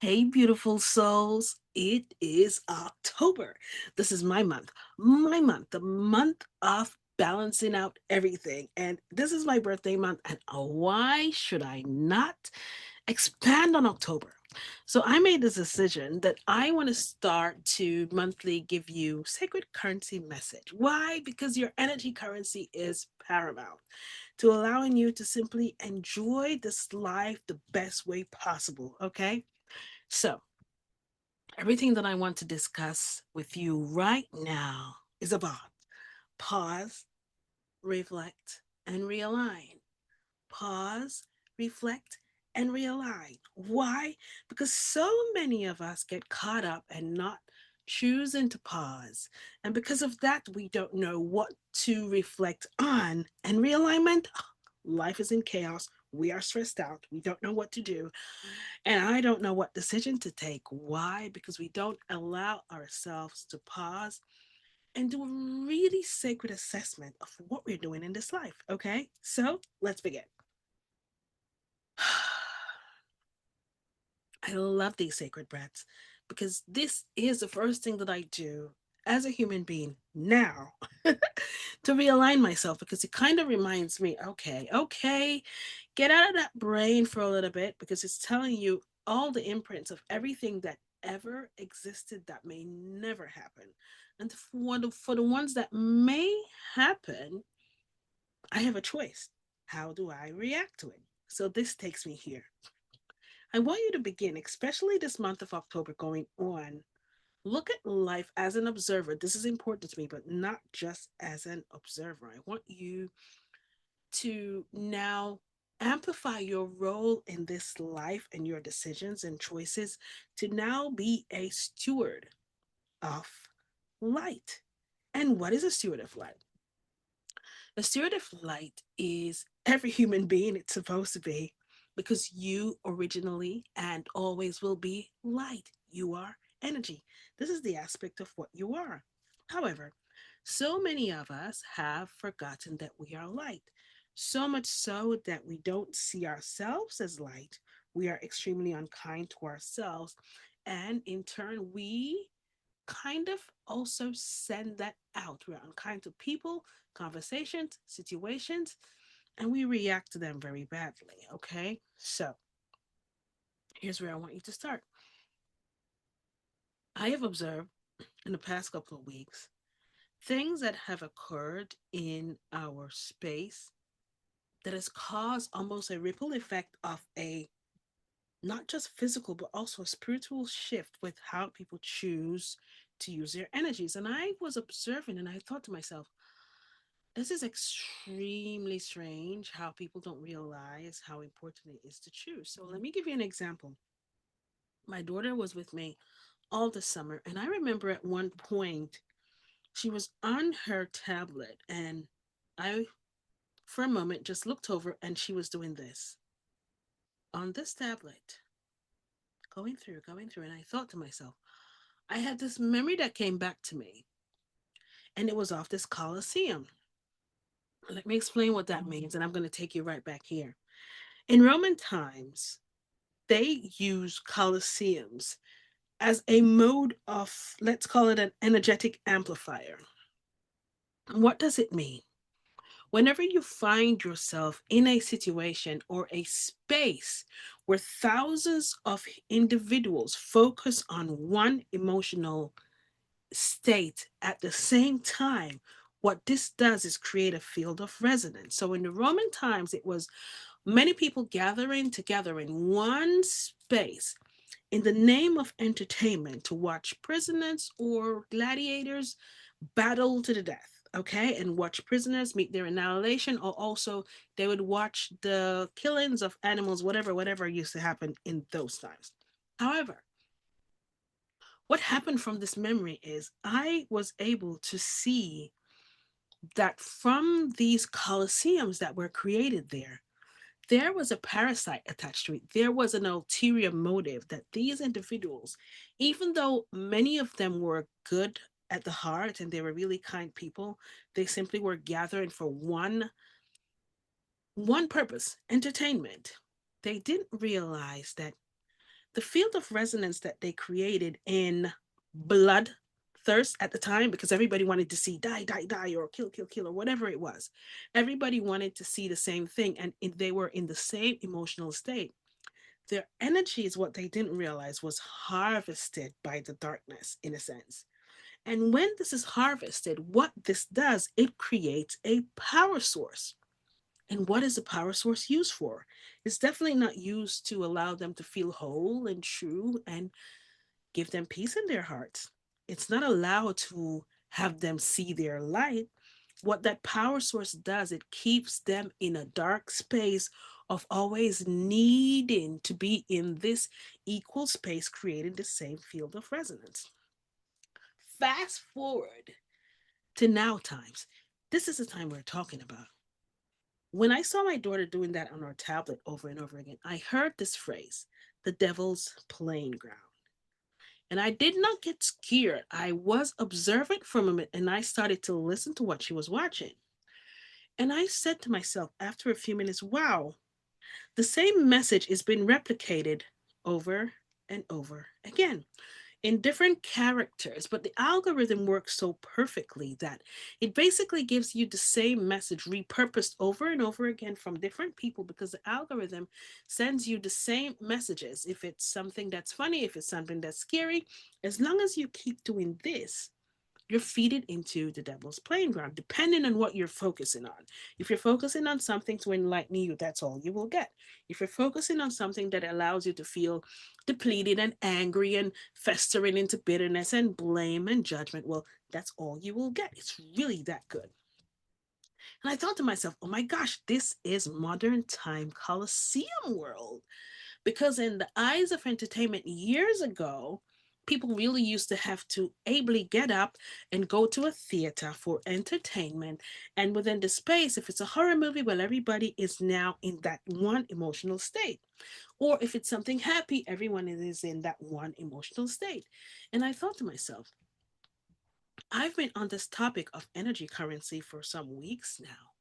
Hey, beautiful souls. It is October. This is the month of balancing out everything. And this is my birthday month. And why should I not expand on October? So I made this decision that I want to start to monthly give you sacred currency message. Why? Because your energy currency is paramount to allowing you to simply enjoy this life the best way possible. Okay. So, everything that I want to discuss with you right now is about pause, reflect, and realign. Pause, reflect, and realign. Why? Because so many of us get caught up and not choosing to pause. And because of that, we don't know what to reflect on. And realignment, life is in chaos. We are stressed out. We don't know what to do. And I don't know what decision to take. Why? Because we don't allow ourselves to pause and do a really sacred assessment of what we're doing in this life. Okay, so let's begin. I love these sacred breaths because this is the first thing that I do as a human being now to realign myself because it kind of reminds me, okay, get out of that brain for a little bit because it's telling you all the imprints of everything that ever existed that may never happen. And for the ones that may happen, I have a choice. How do I react to it? So this takes me here. I want you to begin, especially this month of October going on. Look at life as an observer. This is important to me, but not just as an observer. I want you to now amplify your role in this life and your decisions and choices to now be a steward of light. And what is a steward of light? A steward of light is every human being it's supposed to be because you originally and always will be light. You are energy. This is the aspect of what you are. However, so many of us have forgotten that we are light. So much so that we don't see ourselves as light. We are extremely unkind to ourselves. And in turn, we kind of also send that out. We're unkind to people, conversations, situations, and we react to them very badly. Okay, so here's where I want you to start. I have observed in the past couple of weeks things that have occurred in our space that has caused almost a ripple effect of a not just physical but also a spiritual shift with how people choose to use their energies. And I was observing and I thought to myself, this is extremely strange how people don't realize how important it is to choose. So let me give you an example. My daughter was with me all the summer, and I remember at one point she was on her tablet, and I, for a moment, just looked over and she was doing this on this tablet, going through. And I thought to myself, I had this memory that came back to me, and it was off this Colosseum. Let me explain what that means, and I'm going to take you right back here. In Roman times, they use coliseums as a mode of, let's call it an energetic amplifier. What does it mean? Whenever you find yourself in a situation or a space where thousands of individuals focus on one emotional state at the same time, what this does is create a field of resonance. So in the Roman times, it was many people gathering together in one space in the name of entertainment to watch prisoners or gladiators battle to the death. Okay, and watch prisoners meet their annihilation, or also they would watch the killings of animals, whatever used to happen in those times. However, what happened from this memory is I was able to see that from these coliseums that were created there was a parasite attached to it. There was an ulterior motive that these individuals, even though many of them were good at the heart and they were really kind people, they simply were gathering for one purpose, entertainment. They didn't realize that the field of resonance that they created in blood thirst at the time, because everybody wanted to see die, die, die, or kill, kill, kill, or whatever it was. Everybody wanted to see the same thing, and they were in the same emotional state. Their energy is what they didn't realize was harvested by the darkness, in a sense. And when this is harvested, what this does, it creates a power source. And what is the power source used for? It's definitely not used to allow them to feel whole and true and give them peace in their hearts. It's not allowed to have them see their light. What that power source does, it keeps them in a dark space of always needing to be in this equal space, creating the same field of resonance. Fast forward to now times. This is the time we're talking about. When I saw my daughter doing that on her tablet over and over again, I heard this phrase, the devil's playing ground. And I did not get scared. I was observant for a moment and I started to listen to what she was watching. And I said to myself after a few minutes, wow, the same message is being replicated over and over again in different characters, but the algorithm works so perfectly that it basically gives you the same message repurposed over and over again from different people, because the algorithm sends you the same messages. If it's something that's funny, if it's something that's scary, as long as you keep doing this, you're feeded into the devil's playing ground, depending on what you're focusing on. If you're focusing on something to enlighten you, that's all you will get. If you're focusing on something that allows you to feel depleted and angry and festering into bitterness and blame and judgment, well, that's all you will get. It's really that good. And I thought to myself, oh my gosh, this is modern time Colosseum world. Because in the eyes of entertainment years ago, people really used to have to ably get up and go to a theater for entertainment. And within the space, if it's a horror movie, well, everybody is now in that one emotional state. Or if it's something happy, everyone is in that one emotional state. And I thought to myself, I've been on this topic of energy currency for some weeks now.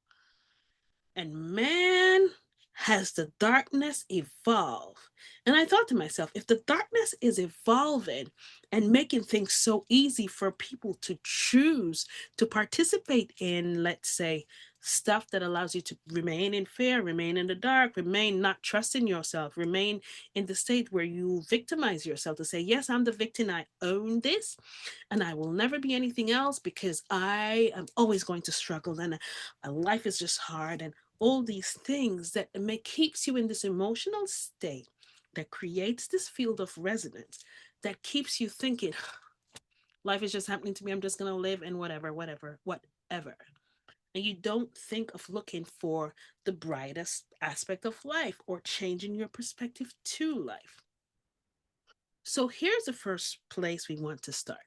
And man, has the darkness evolved. And I thought to myself, if the darkness is evolving and making things so easy for people to choose to participate in, let's say, stuff that allows you to remain in fear, remain in the dark, remain not trusting yourself, remain in the state where you victimize yourself to say, yes, I'm the victim, I own this, and I will never be anything else because I am always going to struggle and life is just hard, and all these things that may keeps you in this emotional state that creates this field of resonance that keeps you thinking life is just happening to me, I'm just going to live and whatever, whatever, whatever. And you don't think of looking for the brightest aspect of life or changing your perspective to life. So here's the first place we want to start.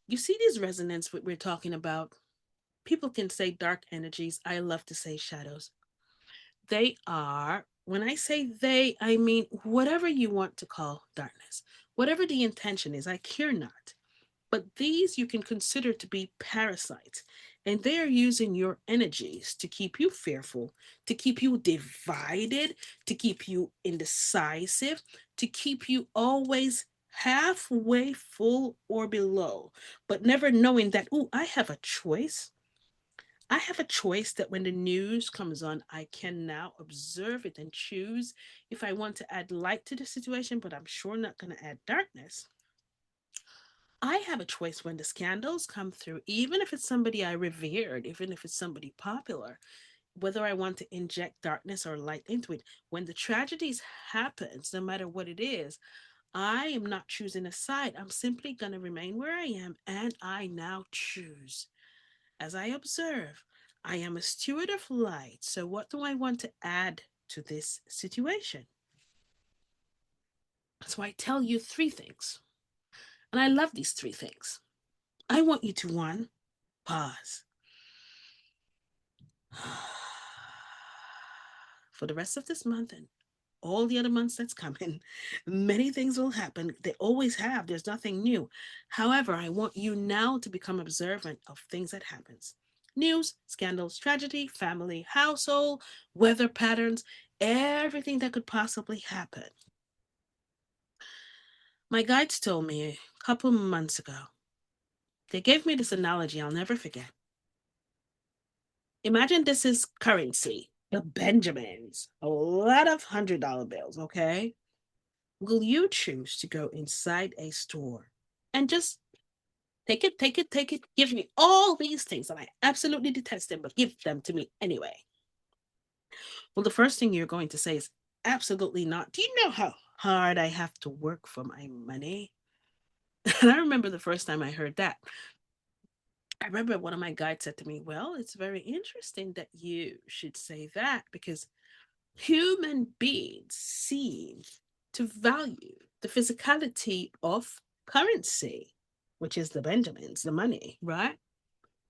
You see these resonance we're talking about. People can say dark energies. I love to say shadows. They are, when I say they, I mean whatever you want to call darkness, whatever the intention is, I care not. But these you can consider to be parasites, and they are using your energies to keep you fearful, to keep you divided, to keep you indecisive, to keep you always halfway full or below, but never knowing that, oh, I have a choice. I have a choice that when the news comes on, I can now observe it and choose if I want to add light to the situation, but I'm sure not going to add darkness. I have a choice when the scandals come through, even if it's somebody I revered, even if it's somebody popular, whether I want to inject darkness or light into it. When the tragedies happens, no matter what it is, I am not choosing a side. I'm simply going to remain where I am, and I now choose. As I observe, I am a steward of light. So, what do I want to add to this situation? So, I tell you three things. And I love these three things. I want you to, one, pause. For the rest of this month and all the other months that's coming, many things will happen. They always have. There's nothing new. However, I want you now to become observant of things that happens. News, scandals, tragedy, family, household, weather patterns, everything that could possibly happen. My guides told me a couple months ago, they gave me this analogy I'll never forget. Imagine this is currency, the Benjamins, a lot of $100 bills, okay? Will you choose to go inside a store and just take it, take it, take it, give me all these things and I absolutely detest them, but give them to me anyway? Well, the first thing you're going to say is absolutely not. Do you know how hard I have to work for my money? And I remember the first time I heard that. I remember one of my guides said to me, well, it's very interesting that you should say that because human beings seem to value the physicality of currency, which is the Benjamins, the money, right?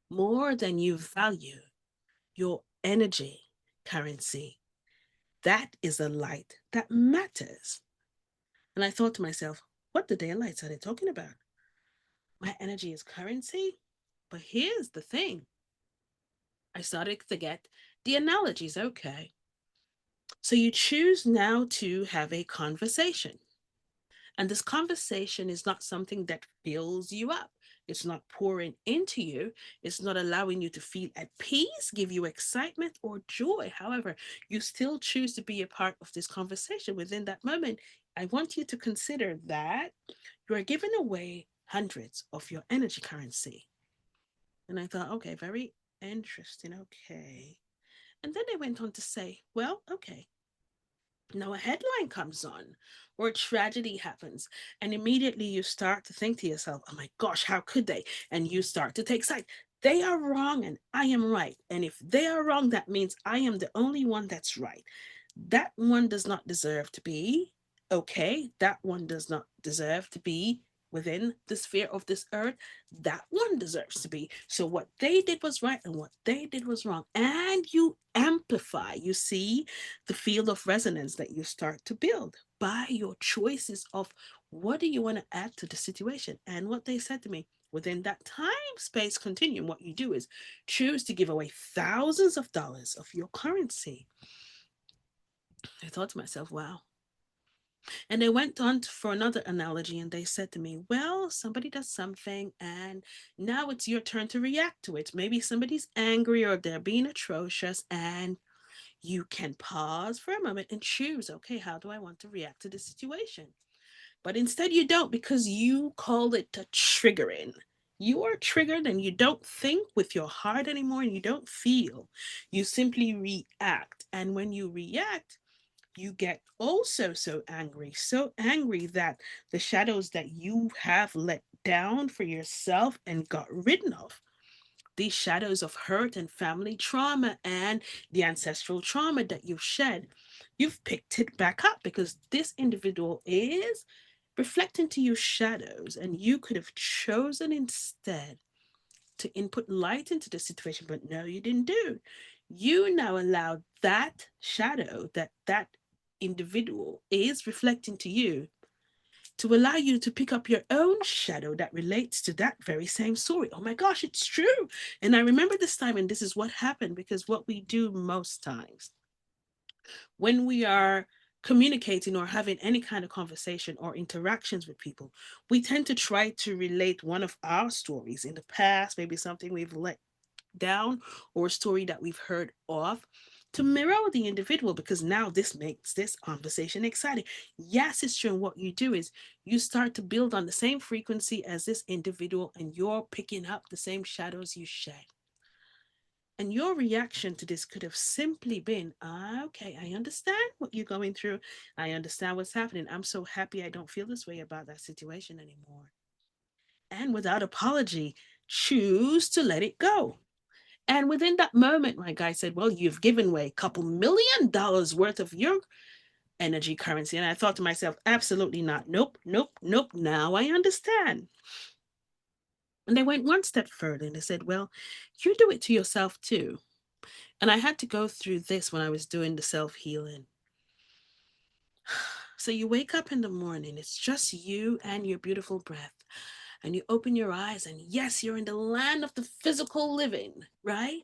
More than you value your energy currency. That is a light that matters. And I thought to myself, what the daylights are they talking about? My energy is currency? But here's the thing. I started to get the analogies. Okay. So you choose now to have a conversation. And this conversation is not something that fills you up. It's not pouring into you. It's not allowing you to feel at peace, give you excitement or joy. However, you still choose to be a part of this conversation within that moment. I want you to consider that you are giving away hundreds of your energy currency. And I thought, okay, very interesting. Okay. And then they went on to say, well, okay, now a headline comes on or a tragedy happens, and immediately you start to think to yourself, oh my gosh, how could they? And you start to take sides. They are wrong and I am right. And if they are wrong, that means I am the only one that's right. That one does not deserve to be okay. That one does not deserve to be within the sphere of this earth. That one deserves to be. So what they did was right and what they did was wrong. And you amplify, you see, the field of resonance that you start to build by your choices of what do you want to add to the situation. And what they said to me, within that time space continuum, what you do is choose to give away thousands of dollars of your currency. I thought to myself, wow. And they went on for another analogy and they said to me, well, somebody does something and now it's your turn to react to it. Maybe somebody's angry or they're being atrocious, and you can pause for a moment and choose, okay, how do I want to react to this situation? But instead, you don't, because you call it a triggering. You are triggered and you don't think with your heart anymore and you don't feel. You simply react. And when you react, you get also so angry that the shadows that you have let down for yourself and got rid of, these shadows of hurt and family trauma and the ancestral trauma that you've shed, you've picked it back up because this individual is reflecting to you shadows, and you could have chosen instead to input light into the situation, but no, you didn't do. You now allow that shadow that individual is reflecting to you to allow you to pick up your own shadow that relates to that very same story. Oh my gosh, it's true. And I remember this time, and this is what happened, because what we do most times when we are communicating or having any kind of conversation or interactions with people, we tend to try to relate one of our stories in the past, maybe something we've let down or a story that we've heard of, to mirror the individual, because now this makes this conversation exciting. Yes, it's true. And what you do is you start to build on the same frequency as this individual, and you're picking up the same shadows you shed. And your reaction to this could have simply been, okay, I understand what you're going through. I understand what's happening. I'm so happy I don't feel this way about that situation anymore. And without apology, choose to let it go. And within that moment, my guy said, well, you've given away a couple $1 million worth of your energy currency. And I thought to myself, absolutely not. Nope, nope, nope. Now I understand. And they went one step further and they said, well, you do it to yourself too. And I had to go through this when I was doing the self healing. So you wake up in the morning, it's just you and your beautiful breath. And you open your eyes, and yes, you're in the land of the physical living, right?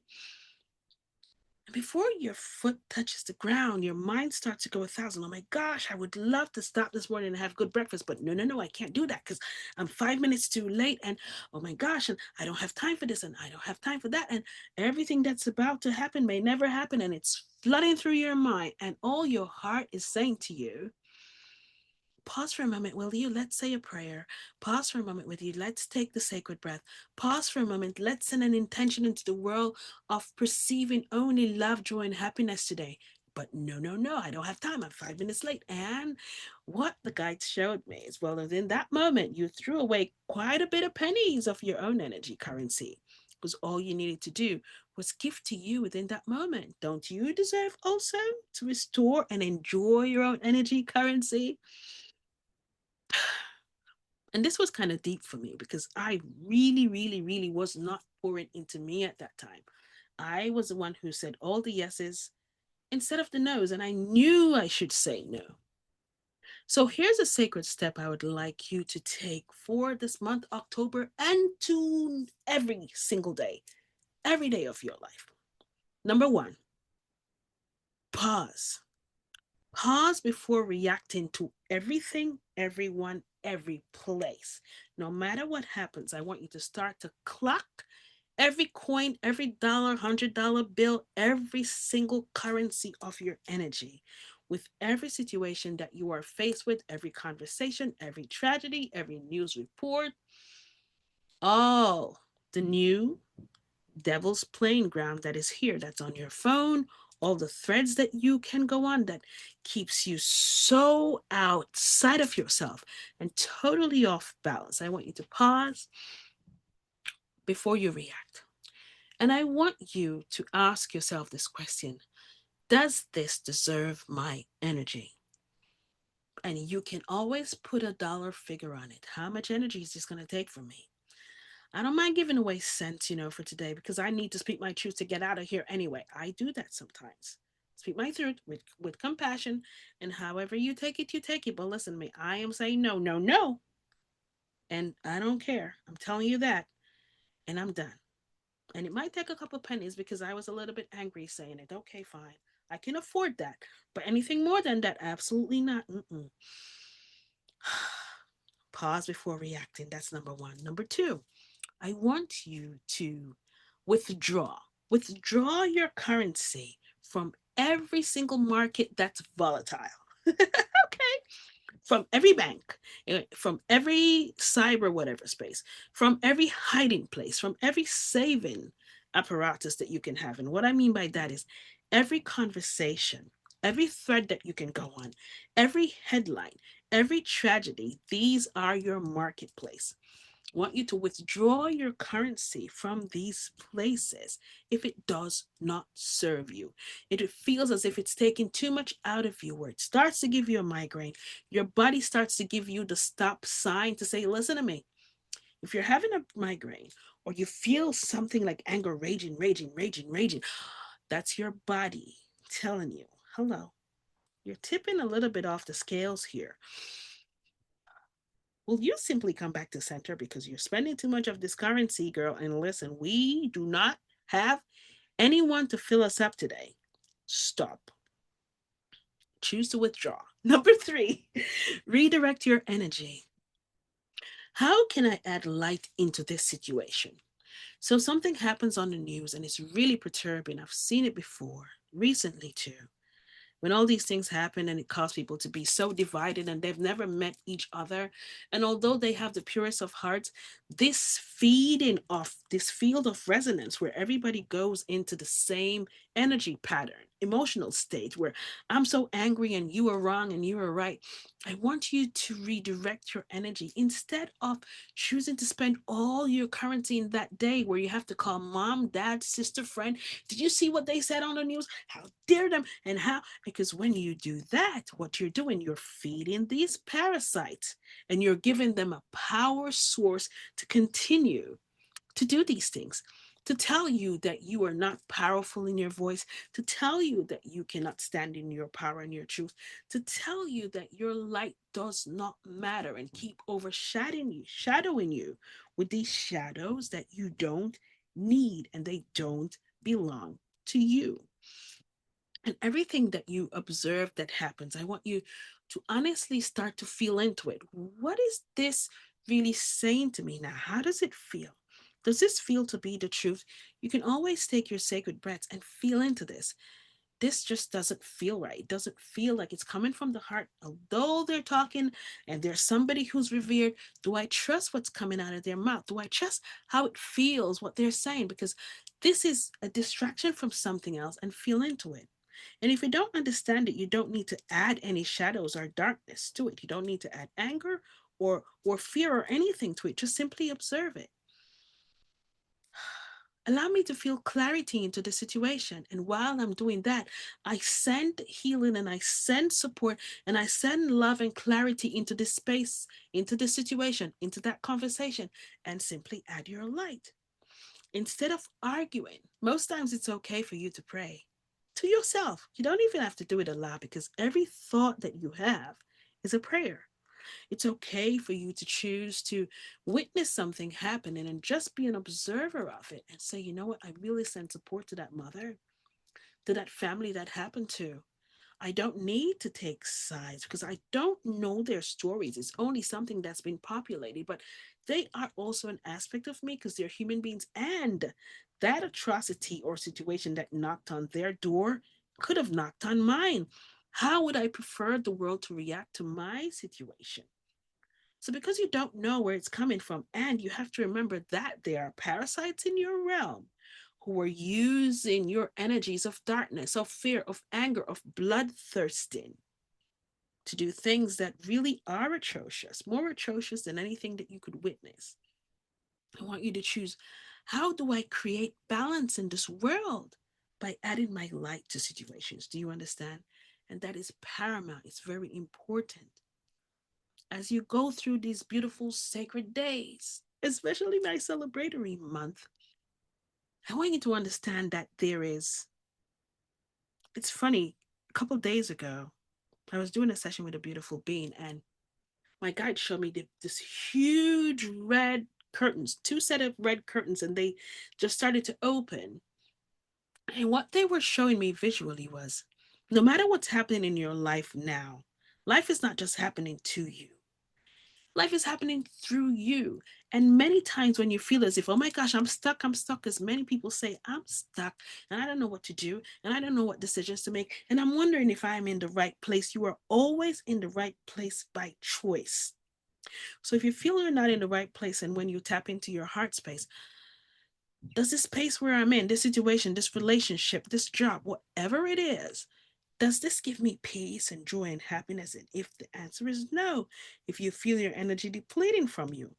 Before your foot touches the ground, your mind starts to go 1,000. Oh my gosh, I would love to stop this morning and have good breakfast, but no, no, no, I can't do that because I'm 5 minutes too late. And oh my gosh, and I don't have time for this, and I don't have time for that. And everything that's about to happen may never happen. And it's flooding through your mind. And all your heart is saying to you, pause for a moment, will you? Let's say a prayer. Pause for a moment with you. Let's take the sacred breath. Pause for a moment. Let's send an intention into the world of perceiving only love, joy, and happiness today. But no, no, no, I don't have time. I'm 5 minutes late. And what the guide showed me is, well, within that moment, you threw away quite a bit of pennies of your own energy currency because all you needed to do was give to you within that moment. Don't you deserve also to restore and enjoy your own energy currency? And this was kind of deep for me because I really, really, really was not pouring into me at that time. I was the one who said all the yeses instead of the no's, and I knew I should say no. So here's a sacred step I would like you to take for this month, October, and to every day of your life. Number one, pause. Pause before reacting to everything, everyone, every place. No matter what happens, I want you to start to clock every coin, every dollar, $100 bill, every single currency of your energy with every situation that you are faced with, every conversation, every tragedy, every news report, all the new devil's playing ground that is here, that's on your phone, all the threads that you can go on that keeps you so outside of yourself and totally off balance. I want you to pause before you react. And I want you to ask yourself this question: does this deserve my energy? And you can always put a dollar figure on it. How much energy is this going to take from me? I don't mind giving away cents, for today because I need to speak my truth to get out of here anyway. I do that sometimes. Speak my truth with compassion, and however you take it, you take it. But listen to me, I am saying no, no, no, and I don't care. I'm telling you that, and I'm done. And it might take a couple of pennies because I was a little bit angry saying it. Okay, fine. I can afford that. But anything more than that, absolutely not. Mm-mm. Pause before reacting. That's number one. Number two, I want you to withdraw. Withdraw your currency from every single market that's volatile. Okay? From every bank, from every cyber whatever space, from every hiding place, from every saving apparatus that you can have. And what I mean by that is every conversation, every thread that you can go on, every headline, every tragedy, these are your marketplace. Want you to withdraw your currency from these places if it does not serve you. It feels as if it's taking too much out of you, where it starts to give you a migraine. Your body starts to give you the stop sign to say, listen to me. If you're having a migraine or you feel something like anger raging, raging, raging, raging, that's your body telling you, hello, you're tipping a little bit off the scales here. Will you simply come back to center because you're spending too much of this currency, girl? And listen, we do not have anyone to fill us up today. Stop. Choose to withdraw. Number three, redirect your energy. How can I add light into this situation? So something happens on the news and it's really perturbing. I've seen it before, recently too, when all these things happen and it causes people to be so divided and they've never met each other. And although they have the purest of hearts, this feeding off this field of resonance where everybody goes into the same energy pattern, emotional state where I'm so angry and you are wrong and you are right. I want you to redirect your energy instead of choosing to spend all your currency in that day where you have to call mom, dad, sister, friend. Did you see what they said on the news? How dare them? And how? Because when you do that, what you're doing, you're feeding these parasites and you're giving them a power source to continue to do these things, to tell you that you are not powerful in your voice, to tell you that you cannot stand in your power and your truth, to tell you that your light does not matter and keep overshadowing you, with these shadows that you don't need and they don't belong to you. And everything that you observe that happens, I want you to honestly start to feel into it. What is this really saying to me now? How does it feel? Does this feel to be the truth? You can always take your sacred breaths and feel into this. This just doesn't feel right. It doesn't feel like it's coming from the heart. Although they're talking and there's somebody who's revered, do I trust what's coming out of their mouth? Do I trust how it feels, what they're saying? Because this is a distraction from something else, and feel into it. And if you don't understand it, you don't need to add any shadows or darkness to it. You don't need to add anger or fear or anything to it. Just simply observe it. Allow me to feel clarity into the situation. And while I'm doing that, I send healing and I send support and I send love and clarity into this space, into the situation, into that conversation, and simply add your light. Instead of arguing, most times it's okay for you to pray to yourself. You don't even have to do it aloud because every thought that you have is a prayer. It's okay for you to choose to witness something happening and just be an observer of it and say, you know what, I really send support to that mother, to that family that happened to. I don't need to take sides because I don't know their stories. It's only something that's been populated, but they are also an aspect of me because they're human beings. And that atrocity or situation that knocked on their door could have knocked on mine. How would I prefer the world to react to my situation? So, because you don't know where it's coming from, and you have to remember that there are parasites in your realm who are using your energies of darkness, of fear, of anger, of bloodthirsting to do things that really are atrocious, more atrocious than anything that you could witness. I want you to choose, how do I create balance in this world? By adding my light to situations. Do you understand? And that is paramount. It's very important as you go through these beautiful sacred days, especially my celebratory month. I want you to understand that it's funny, a couple of days ago, I was doing a session with a beautiful being, and my guide showed me this huge red curtains, two set of red curtains, and they just started to open. And what they were showing me visually was, no matter what's happening in your life now, life is not just happening to you. Life is happening through you. And many times when you feel as if, oh my gosh, I'm stuck, as many people say, I'm stuck and I don't know what to do and I don't know what decisions to make. And I'm wondering if I'm in the right place. You are always in the right place by choice. So if you feel you're not in the right place, and when you tap into your heart space, does this space where I'm in, this situation, this relationship, this job, whatever it is, does this give me peace and joy and happiness? And if the answer is no, if you feel your energy depleting from you,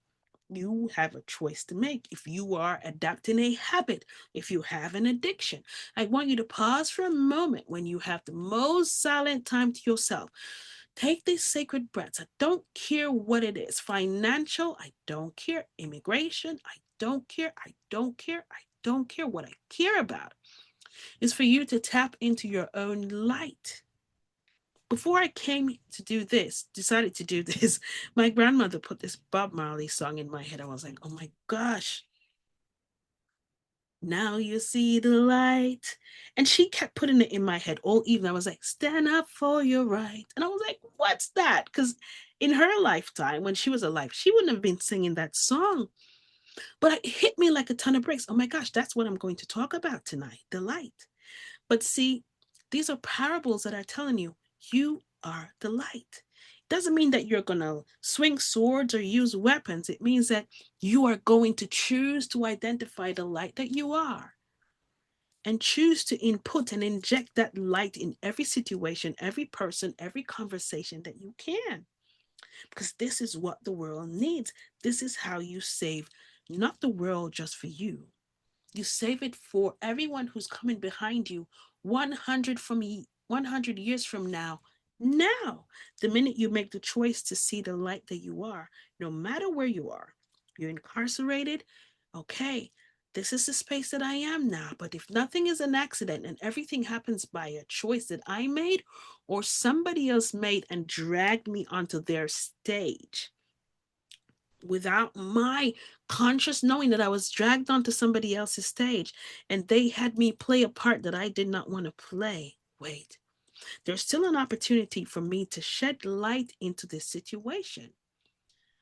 you have a choice to make. If you are adapting a habit, if you have an addiction, I want you to pause for a moment when you have the most silent time to yourself. Take these sacred breaths. I don't care what it is, financial, I don't care, immigration, I don't care, I don't care, I don't care. What I care about is for you to tap into your own light. Before I came to do this, decided to do this, my grandmother put this Bob Marley song in my head. I was like, oh my gosh, now you see the light. And she kept putting it in my head all evening. I was like, stand up for your right. And I was like, what's that? Because in her lifetime, when she was alive, she wouldn't have been singing that song. But it hit me like a ton of bricks. Oh my gosh, that's what I'm going to talk about tonight, the light. But see, these are parables that are telling you, you are the light. It doesn't mean that you're going to swing swords or use weapons. It means that you are going to choose to identify the light that you are and choose to input and inject that light in every situation, every person, every conversation that you can. Because this is what the world needs. This is how you save not the world just for you, you save it for everyone who's coming behind you 100 years from now. Now, the minute you make the choice to see the light that you are, no matter where you are, you're incarcerated, okay, this is the space that I am now. But if nothing is an accident and everything happens by a choice that I made or somebody else made and dragged me onto their stage, without my conscious knowing that I was dragged onto somebody else's stage and they had me play a part that I did not want to play. Wait, there's still an opportunity for me to shed light into this situation.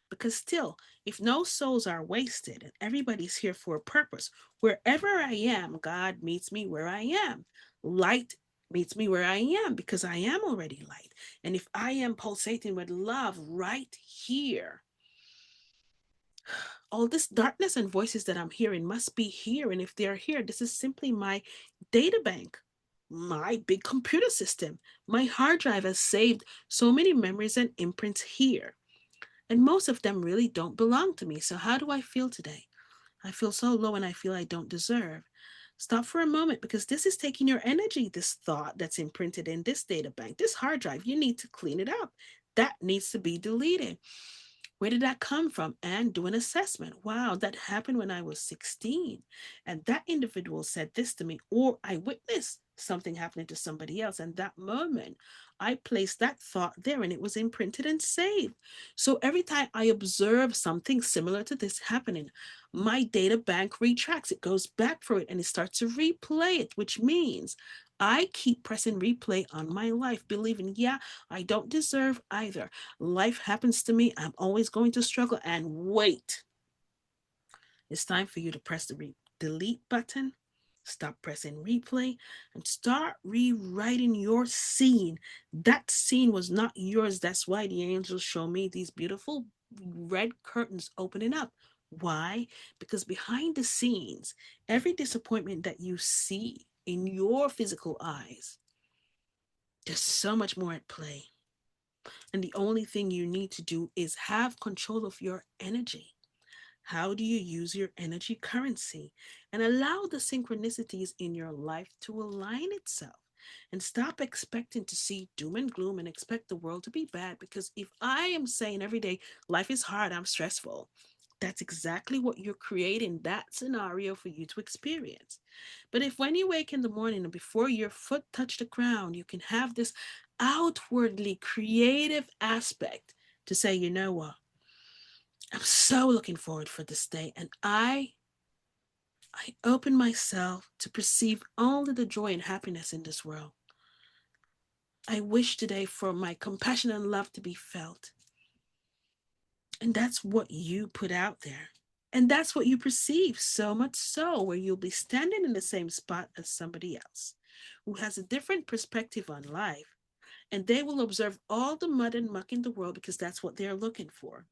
Because still, if no souls are wasted and everybody's here for a purpose, wherever I am, God meets me where I am. Light meets me where I am because I am already light. And if I am pulsating with love right here, all this darkness and voices that I'm hearing must be here. And if they're here, this is simply my data bank, my big computer system. My hard drive has saved so many memories and imprints here. And most of them really don't belong to me. So, how do I feel today? I feel so low and I feel I don't deserve. Stop for a moment because this is taking your energy, this thought that's imprinted in this data bank, this hard drive. You need to clean it up. That needs to be deleted. Where did that come from? And do an assessment. Wow, that happened when I was 16. And that individual said this to me, or I witnessed something happening to somebody else. And that moment, I placed that thought there and it was imprinted and saved. So every time I observe something similar to this happening, my data bank retracts. It goes back for it and it starts to replay it, which means I keep pressing replay on my life, believing, yeah, I don't deserve either. Life happens to me. I'm always going to struggle. And wait, it's time for you to press the delete button. Stop pressing replay and start rewriting your scene. That scene was not yours. That's why the angels show me these beautiful red curtains opening up. Why? Because behind the scenes, every disappointment that you see in your physical eyes, there's so much more at play. And the only thing you need to do is have control of your energy. How do you use your energy currency? And allow the synchronicities in your life to align itself. And stop expecting to see doom and gloom and expect the world to be bad. Because if I am saying every day, life is hard, I'm stressful, that's exactly what you're creating that scenario for you to experience. But if when you wake in the morning and before your foot touch the ground, you can have this outwardly creative aspect to say, you know what, I'm so looking forward for this day. And I open myself to perceive only the joy and happiness in this world. I wish today for my compassion and love to be felt. And that's what you put out there. And that's what you perceive, so much so where you'll be standing in the same spot as somebody else who has a different perspective on life. And they will observe all the mud and muck in the world because that's what they're looking for.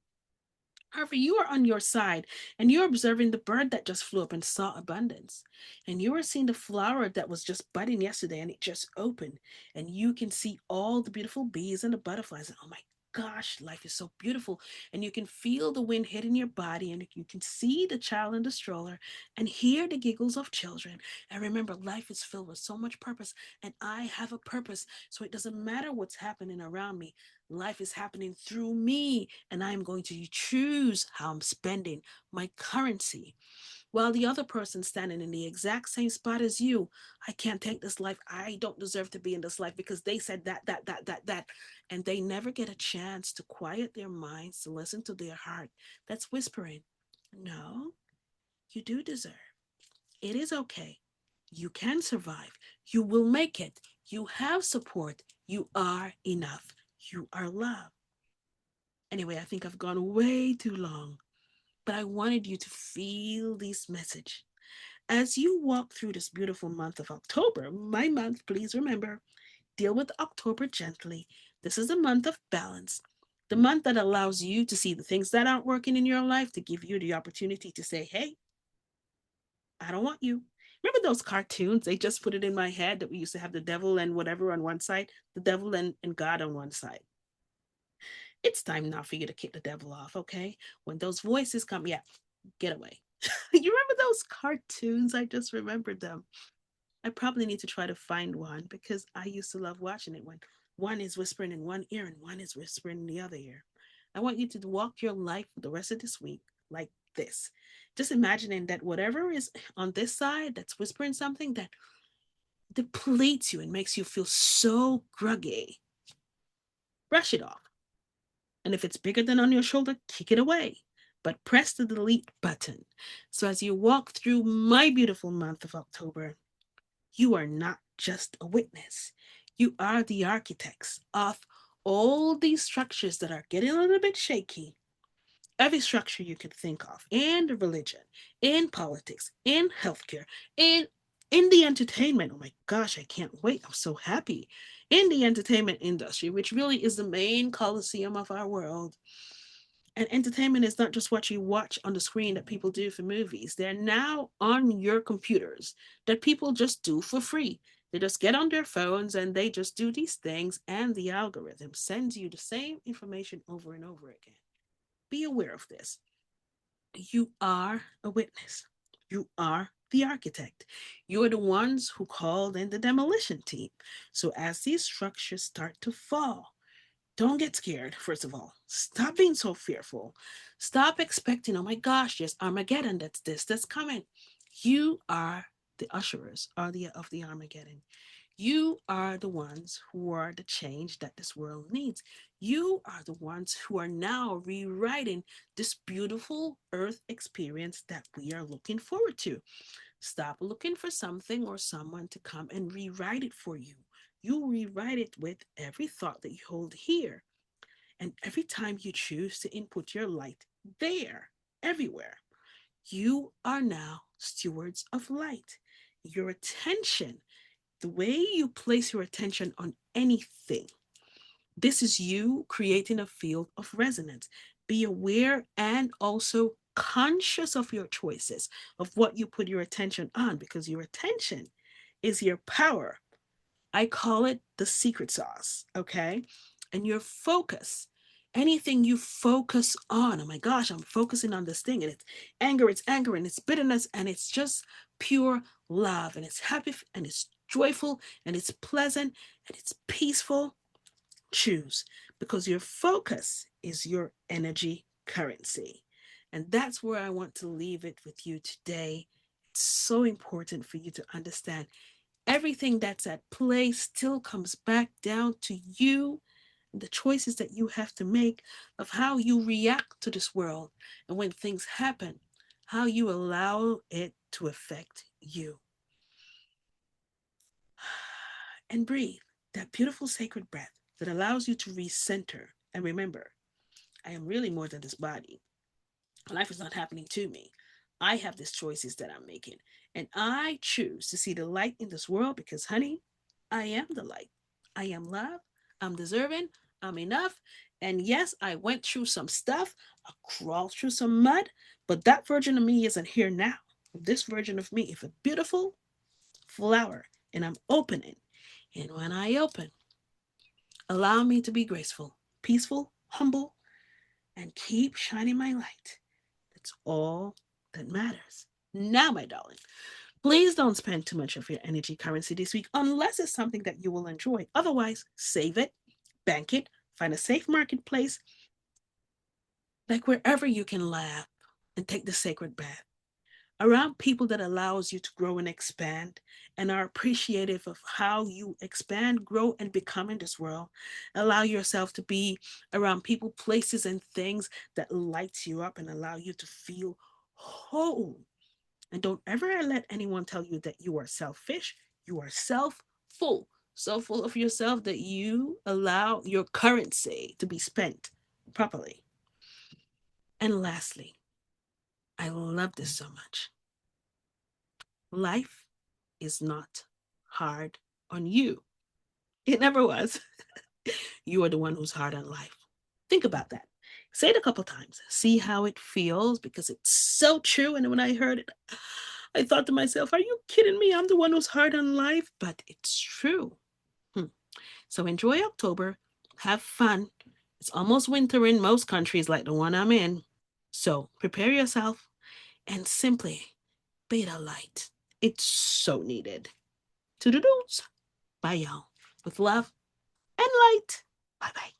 However, you are on your side and you're observing the bird that just flew up and saw abundance. And you are seeing the flower that was just budding yesterday and it just opened. And you can see all the beautiful bees and the butterflies. And oh my gosh, life is so beautiful. And you can feel the wind hitting your body and you can see the child in the stroller and hear the giggles of children. And remember, life is filled with so much purpose. And I have a purpose. So it doesn't matter what's happening around me. Life is happening through me, and I am going to choose how I'm spending my currency. While the other person standing in the exact same spot as you, I can't take this life. I don't deserve to be in this life because they said that. And they never get a chance to quiet their minds, to listen to their heart that's whispering, no, you do deserve. It is okay. You can survive. You will make it. You have support. You are enough. You are loved. Anyway, I think I've gone way too long, but I wanted you to feel this message. As you walk through this beautiful month of October, my month, please remember, deal with October gently. This is a month of balance, the month that allows you to see the things that aren't working in your life, to give you the opportunity to say, hey, I don't want you. Remember those cartoons? They just put it in my head that we used to have the devil and whatever on one side, the devil and God on one side. It's time now for you to kick the devil off, okay? When those voices come, yeah, get away. You remember those cartoons? I just remembered them. I probably need to try to find one because I used to love watching it when one is whispering in one ear and one is whispering in the other ear. I want you to walk your life for the rest of this week like this. Just imagining that whatever is on this side that's whispering something that depletes you and makes you feel so groggy, brush it off. And if it's bigger than on your shoulder, kick it away. but press the delete button. So as you walk through my beautiful month of October, you are not just a witness. You are the architects of all these structures that are getting a little bit shaky. Every structure you can think of in religion, in politics, in healthcare, in in the entertainment. Oh my gosh, I can't wait. I'm so happy. In the entertainment industry, which really is the main coliseum of our world. And entertainment is not just what you watch on the screen that people do for movies. They're now on your computers that people just do for free. They just get on their phones and they just do these things, and the algorithm sends you the same information over and over again. Be aware of this. You are a witness. You are the architect. You are the ones who called in the demolition team. So as these structures start to fall, don't get scared, first of all. Stop being so fearful. Stop expecting, oh my gosh, there's Armageddon, that's coming. You are the usherers of the Armageddon. You are the ones who are the change that this world needs. You are the ones who are now rewriting this beautiful earth experience that we are looking forward to. Stop looking for something or someone to come and rewrite it for you. You rewrite it with every thought that you hold here. And every time you choose to input your light there, everywhere, you are now stewards of light. Your attention, the way you place your attention on anything, this is you creating a field of resonance. Be aware and also conscious of your choices, of what you put your attention on, because your attention is your power. I call it the secret sauce, okay? And your focus, anything you focus on, oh my gosh, I'm focusing on this thing, and it's anger, and it's bitterness, and it's just pure love, and it's happy, and it's joyful, and it's pleasant, and it's peaceful. Choose, because your focus is your energy currency. And that's where I want to leave it with you today. It's so important for you to understand everything that's at play still comes back down to you, the choices that you have to make, of how you react to this world, and when things happen, how you allow it to affect you. And breathe that beautiful sacred breath that allows you to recenter and remember, I am really more than this body. Life is not happening to me. I have these choices that I'm making. And I choose to see the light in this world because, honey, I am the light. I am love. I'm deserving. I'm enough. And yes, I went through some stuff. I crawled through some mud, but that version of me isn't here now. This version of me is a beautiful flower, and I'm opening. And when I open, allow me to be graceful, peaceful, humble, and keep shining my light. That's all that matters. Now, my darling, please don't spend too much of your energy currency this week unless it's something that you will enjoy. Otherwise, save it, bank it, find a safe marketplace, like wherever you can laugh and take the sacred bath. Around people that allows you to grow and expand and are appreciative of how you expand, grow, and become in this world. Allow yourself to be around people, places, and things that lights you up and allow you to feel whole. And don't ever let anyone tell you that you are selfish. You are self full, so full of yourself that you allow your currency to be spent properly. And lastly, I love this so much. Life is not hard on you. It never was. You are the one who's hard on life. Think about that. Say it a couple times. See how it feels, because it's so true. And when I heard it, I thought to myself, are you kidding me? I'm the one who's hard on life. But it's true. Hmm. So enjoy October. Have fun. It's almost winter in most countries like the one I'm in. So prepare yourself and simply be the light. It's so needed. To the do's. Bye, y'all. With love and light. Bye bye.